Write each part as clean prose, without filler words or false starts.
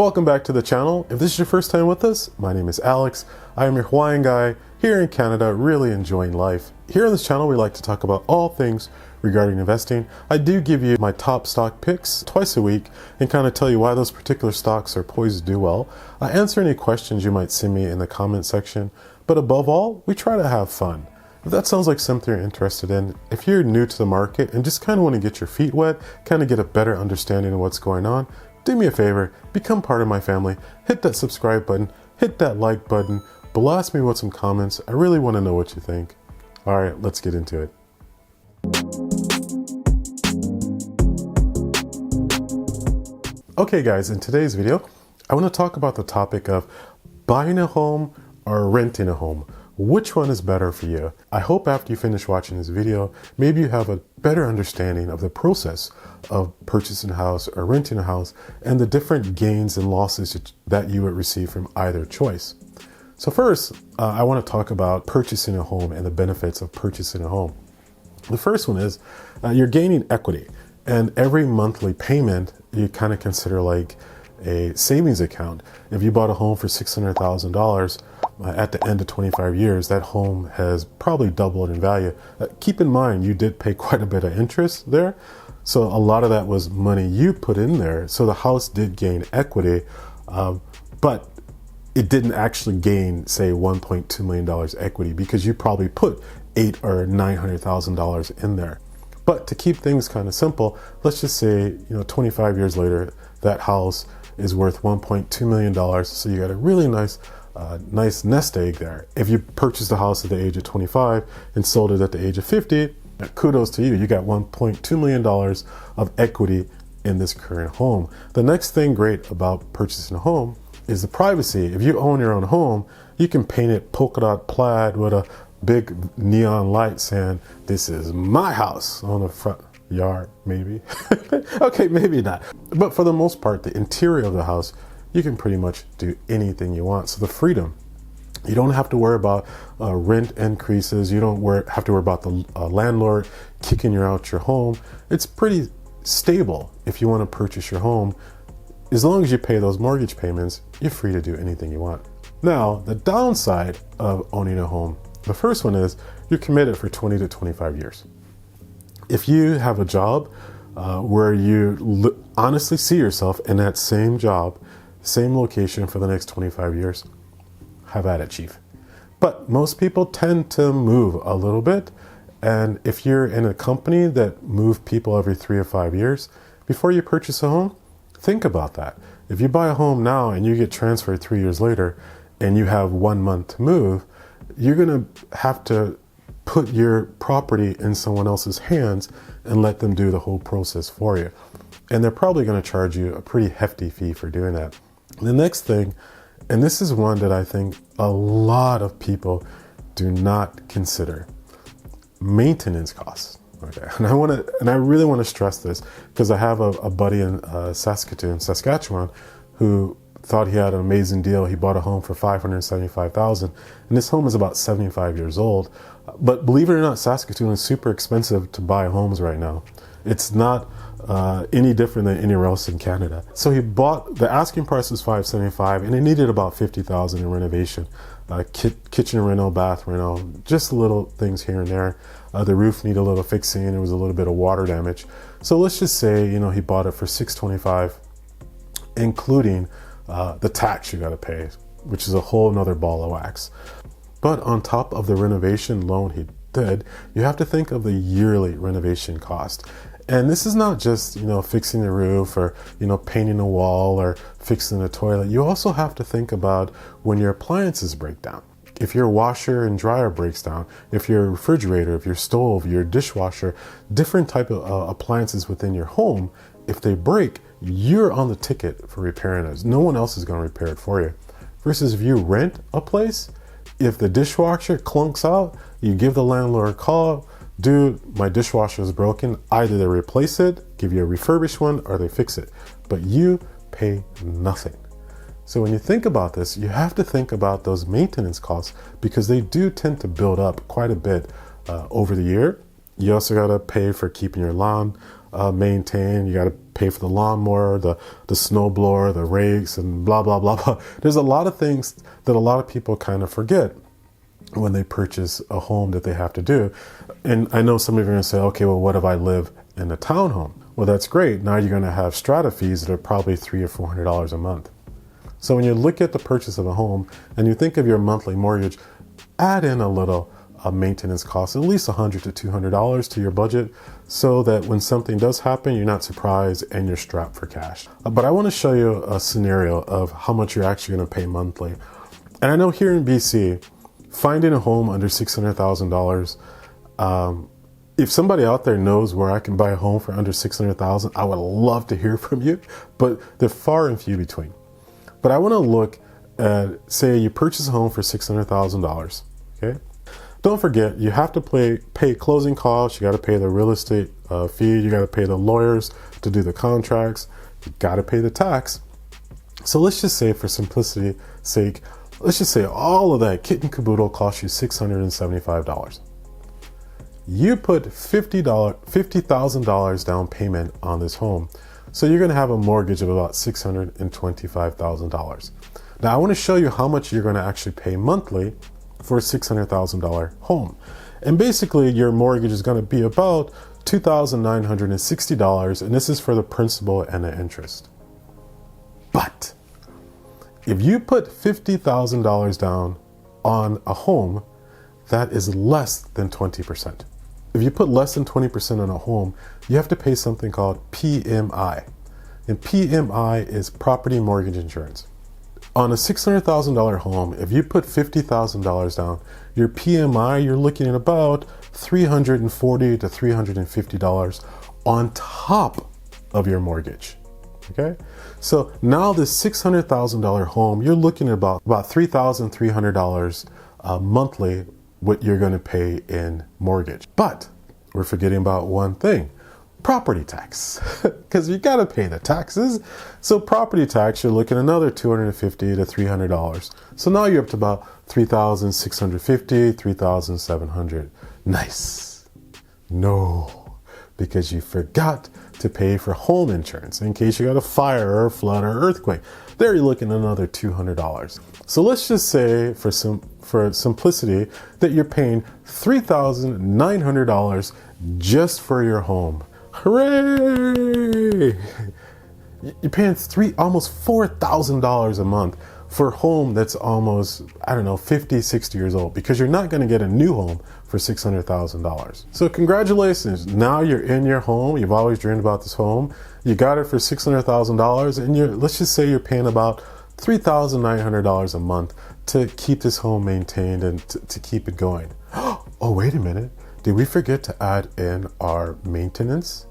Welcome back to the channel. If this is your first time with us, my name is Alex. I am your Hawaiian guy here in Canada, really enjoying life. Here on this channel, we like to talk about all things regarding investing. I do give you my top stock picks twice a week and kind of tell you why those particular stocks are poised to do well. I answer any questions you might send me in the comment section, but above all, we try to have fun. If that sounds like something you're interested in, if you're new to the market and just kind of want to get your feet wet, kind of get a better understanding of what's going on, do me a favor, become part of my family, hit that subscribe button, hit that like button, blast me with some comments. I really want to know what you think. All right, let's get into it. Okay guys, in today's video, I want to talk about the topic of buying a home or renting a home. Which one is better for you? I hope after you finish watching this video, maybe you have a better understanding of the process of purchasing a house or renting a house and the different gains and losses that you would receive from either choice. So first, I want to talk about purchasing a home and the benefits of purchasing a home. The first one is you're gaining equity, and every monthly payment you kind of consider like a savings account. If you bought a home for $600,000, at the end of 25 years, that home has probably doubled in value. Keep in mind, you did pay quite a bit of interest there. So a lot of that was money you put in there. So the house did gain equity, but it didn't actually gain, say, $1.2 million equity because you probably put $800,000 or $900,000 in there. But to keep things kind of simple, let's just say, 25 years later, that house is worth $1.2 million. So you got a really nice nest egg there. If you purchased a house at the age of 25 and sold it at the age of 50, kudos to you. You got $1.2 million of equity in this current home. The next thing great about purchasing a home is the privacy. If you own your own home, you can paint it polka dot plaid with a big neon light saying, "This is my house," on the front yard, maybe. Okay, maybe not. But for the most part, the interior of the house, you can pretty much do anything you want. So the freedom, you don't have to worry about rent increases. You don't have to worry about the landlord kicking you out your home. It's pretty stable. If you want to purchase your home, as long as you pay those mortgage payments, you're free to do anything you want. Now, the downside of owning a home, the first one is you're committed for 20 to 25 years. If you have a job where you honestly see yourself in that same job, same location for the next 25 years, have at it, chief. But most people tend to move a little bit. And if you're in a company that moves people every 3 or 5 years, before you purchase a home, think about that. If you buy a home now and you get transferred 3 years later and you have 1 month to move, you're going to have to put your property in someone else's hands and let them do the whole process for you. And they're probably going to charge you a pretty hefty fee for doing that. The next thing, and this is one that I think a lot of people do not consider, maintenance costs. Okay, and I really want to stress this because I have a buddy in Saskatchewan, who thought he had an amazing deal. He bought a home for $575,000, and this home is about 75 years old. But believe it or not, Saskatoon is super expensive to buy homes right now. It's not any different than anywhere else in Canada. So he bought, the asking price was $575,000, and it needed about $50,000 in renovation. Kitchen reno, bath reno, just little things here and there. The roof needed a little fixing. There was a little bit of water damage. So let's just say, he bought it for $625,000, including the tax you got to pay, which is a whole nother ball of wax. But on top of the renovation loan he did, you have to think of the yearly renovation cost. And this is not just, fixing the roof or, painting a wall or fixing the toilet. You also have to think about when your appliances break down. If your washer and dryer breaks down, if your refrigerator, if your stove, your dishwasher, different type of appliances within your home, if they break, you're on the ticket for repairing those. No one else is going to repair it for you. Versus if you rent a place, if the dishwasher clunks out, you give the landlord a call, "Dude, my dishwasher is broken." Either they replace it, give you a refurbished one, or they fix it. But you pay nothing. So when you think about this, you have to think about those maintenance costs because they do tend to build up quite a bit over the year. You also got to pay for keeping your lawn maintain. You got to pay for the lawnmower, the snow blower, the rakes, and blah, blah, blah, blah. There's a lot of things that a lot of people kind of forget when they purchase a home that they have to do. And I know some of you are going to say, okay, well, what if I live in a townhome? Well, that's great. Now you're going to have strata fees that are probably $300 or $400 a month. So when you look at the purchase of a home and you think of your monthly mortgage, add in a little maintenance cost, at least $100 to $200 to your budget, so that when something does happen, you're not surprised and you're strapped for cash. But I want to show you a scenario of how much you're actually going to pay monthly. And I know here in BC, finding a home under $600,000, if somebody out there knows where I can buy a home for under $600,000, I would love to hear from you, but they're far and few between. But I want to look at, say you purchase a home for $600,000, okay? Don't forget, you have to pay closing costs, you got to pay the real estate fee, you got to pay the lawyers to do the contracts, you got to pay the tax. So let's just say, for simplicity's sake, let's just say all of that kit and caboodle costs you $675. You put $50,000 down payment on this home. So you're going to have a mortgage of about $625,000. Now I want to show you how much you're going to actually pay monthly for a $600,000 home. And basically your mortgage is going to be about $2,960, and this is for the principal and the interest. But if you put $50,000 down on a home, that is less than 20%. If you put less than 20% on a home, you have to pay something called PMI. And PMI is property mortgage insurance. On a $600,000 home, if you put $50,000 down, your PMI, you're looking at about $340 to $350 on top of your mortgage. Okay? So now this $600,000 home, you're looking at about $3,300 monthly, what you're going to pay in mortgage. But we're forgetting about one thing: property tax, because you got to pay the taxes. So property tax, you're looking at another $250 to $300. So now you're up to about $3,650, $3,700. Nice. No, because you forgot to pay for home insurance in case you got a fire or a flood or earthquake. There you're looking at another $200. So let's just say, for simplicity, that you're paying $3,900 just for your home. Hooray! You're paying almost $4,000 a month for a home that's almost, 50, 60 years old, because you're not going to get a new home for $600,000. So congratulations, now you're in your home. You've always dreamed about this home. You got it for $600,000, and let's just say you're paying about $3,900 a month to keep this home maintained and to keep it going. Oh, wait a minute. Did we forget to add in our maintenance?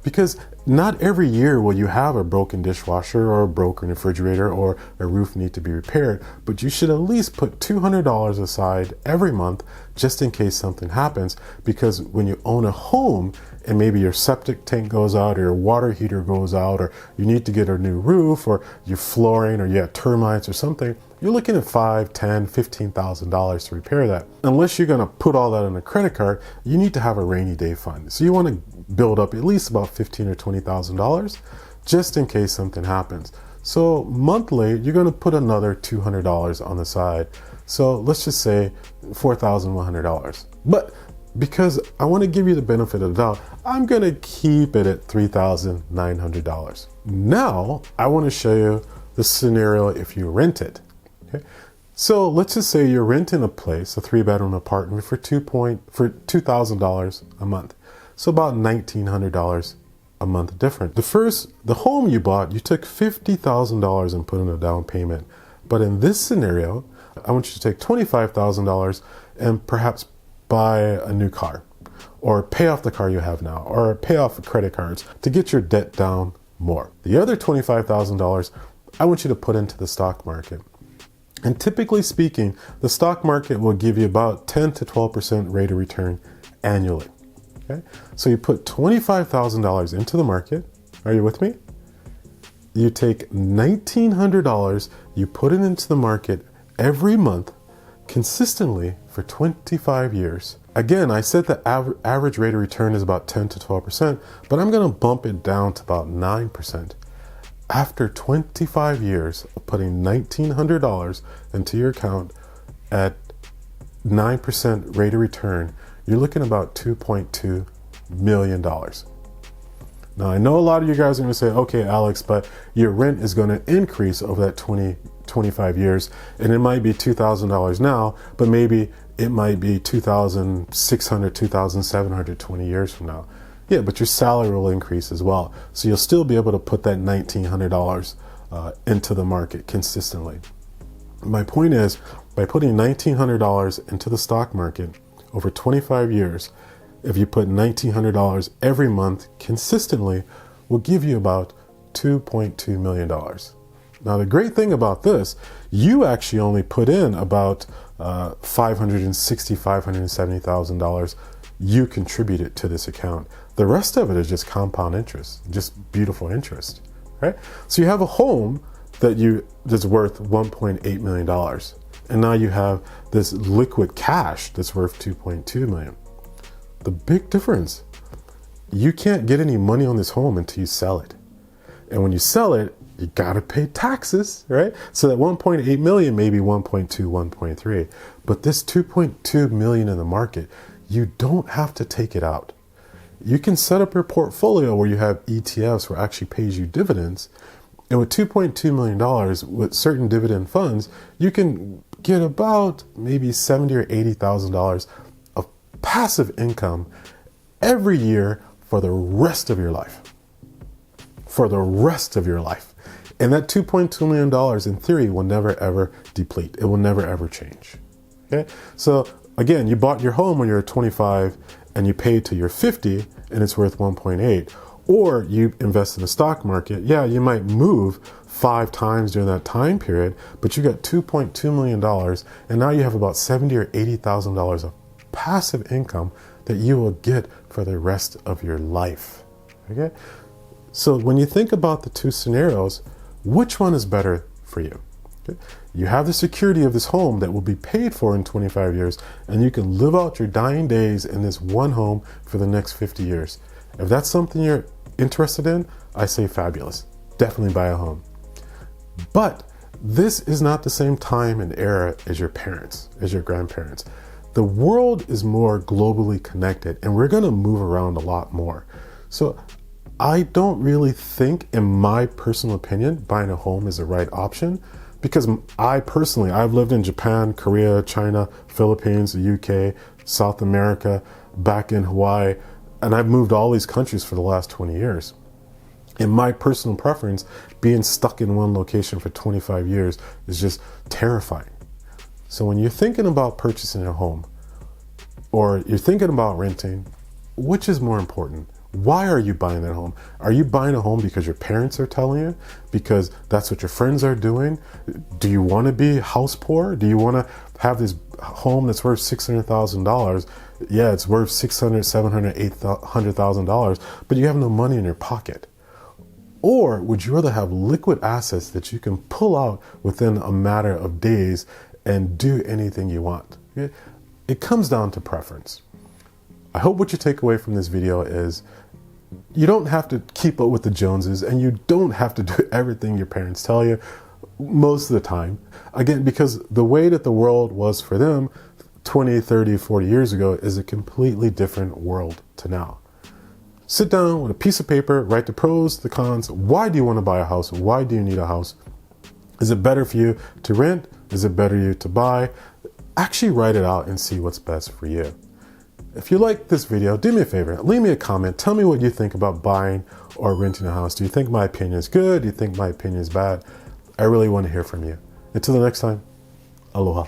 Because not every year will you have a broken dishwasher or a broken refrigerator or a roof need to be repaired, but you should at least put $200 aside every month just in case something happens, because when you own a home and maybe your septic tank goes out or your water heater goes out or you need to get a new roof or your flooring or you have termites or something, you're looking at $5,000, $10,000, $15,000 to repair that. Unless you're going to put all that on a credit card, you need to have a rainy day fund. So you want to build up at least about $15,000 or $20,000 just in case something happens. So monthly, you're going to put another $200 on the side. So let's just say $4,100. But because I want to give you the benefit of the doubt, I'm going to keep it at $3,900. Now, I want to show you the scenario if you rent it. Okay? So let's just say you're renting a place, a 3-bedroom apartment, for $2,000 a month. So about $1,900 a month different. The home you bought, you took $50,000 and put in a down payment. But in this scenario, I want you to take $25,000 and perhaps buy a new car, or pay off the car you have now, or pay off credit cards to get your debt down more. The other $25,000, I want you to put into the stock market. And typically speaking, the stock market will give you about 10 to 12% rate of return annually. Okay? So you put $25,000 into the market. Are you with me? You take $1,900, you put it into the market every month consistently for 25 years. Again, I said the average rate of return is about 10 to 12%, but I'm going to bump it down to about 9%. After 25 years of putting $1,900 into your account at 9% rate of return, you're looking at about $2.2 million. Now, I know a lot of you guys are going to say, okay, Alex, but your rent is going to increase over that 25 years, and it might be $2,000 now, but maybe it might be $2,600, $2,700 20 years from now. Yeah, but your salary will increase as well. So you'll still be able to put that $1,900 into the market consistently. My point is, by putting $1,900 into the stock market over 25 years, if you put $1,900 every month consistently, will give you about $2.2 million. Now, the great thing about this, you actually only put in about $560,000, $570,000 you contributed to this account. The rest of it is just compound interest, just beautiful interest, right? So you have a home that's worth $1.8 million. And now you have this liquid cash that's worth $2.2 million. The big difference, you can't get any money on this home until you sell it. And when you sell it, you gotta pay taxes, right? So that 1.8 million, maybe 1.2, 1.3. But this 2.2 million in the market, you don't have to take it out. You can set up your portfolio where you have ETFs where it actually pays you dividends. And with $2.2 million with certain dividend funds, you can get about maybe $70,000 or $80,000 of passive income every year for the rest of your life. For the rest of your life. And that $2.2 million in theory will never ever deplete. It will never ever change. Okay? So again, you bought your home when you were 25 and you paid till you're 50 and it's worth 1.8. Or you invest in the stock market. Yeah, you might move 5 times during that time period, but you got $2.2 million and now you have about $70,000 or $80,000 of passive income that you will get for the rest of your life. Okay? So when you think about the two scenarios, which one is better for you? Okay? You have the security of this home that will be paid for in 25 years, and you can live out your dying days in this one home for the next 50 years. If that's something you're interested in, I say fabulous. Definitely buy a home. But this is not the same time and era as your parents, as your grandparents. The world is more globally connected, and we're going to move around a lot more. So I don't really think, in my personal opinion, buying a home is the right option, because I've lived in Japan, Korea, China, Philippines, the UK, South America, back in Hawaii, and I've moved all these countries for the last 20 years. In my personal preference, being stuck in one location for 25 years is just terrifying. So when you're thinking about purchasing a home, or you're thinking about renting, which is more important? Why are you buying that home? Are you buying a home because your parents are telling you? Because that's what your friends are doing? Do you want to be house poor? Do you want to have this home that's worth $600,000? Yeah, it's worth $600,000, $700,000, $800,000, but you have no money in your pocket. Or would you rather have liquid assets that you can pull out within a matter of days and do anything you want? Okay? It comes down to preference. I hope what you take away from this video is you don't have to keep up with the Joneses, and you don't have to do everything your parents tell you most of the time. Again, because the way that the world was for them 20, 30, 40 years ago is a completely different world to now. Sit down with a piece of paper, write the pros, the cons. Why do you want to buy a house? Why do you need a house? Is it better for you to rent? Is it better for you to buy? Actually write it out and see what's best for you. If you like this video, do me a favor, leave me a comment. Tell me what you think about buying or renting a house. Do you think my opinion is good? Do you think my opinion is bad? I really want to hear from you. Until the next time, aloha.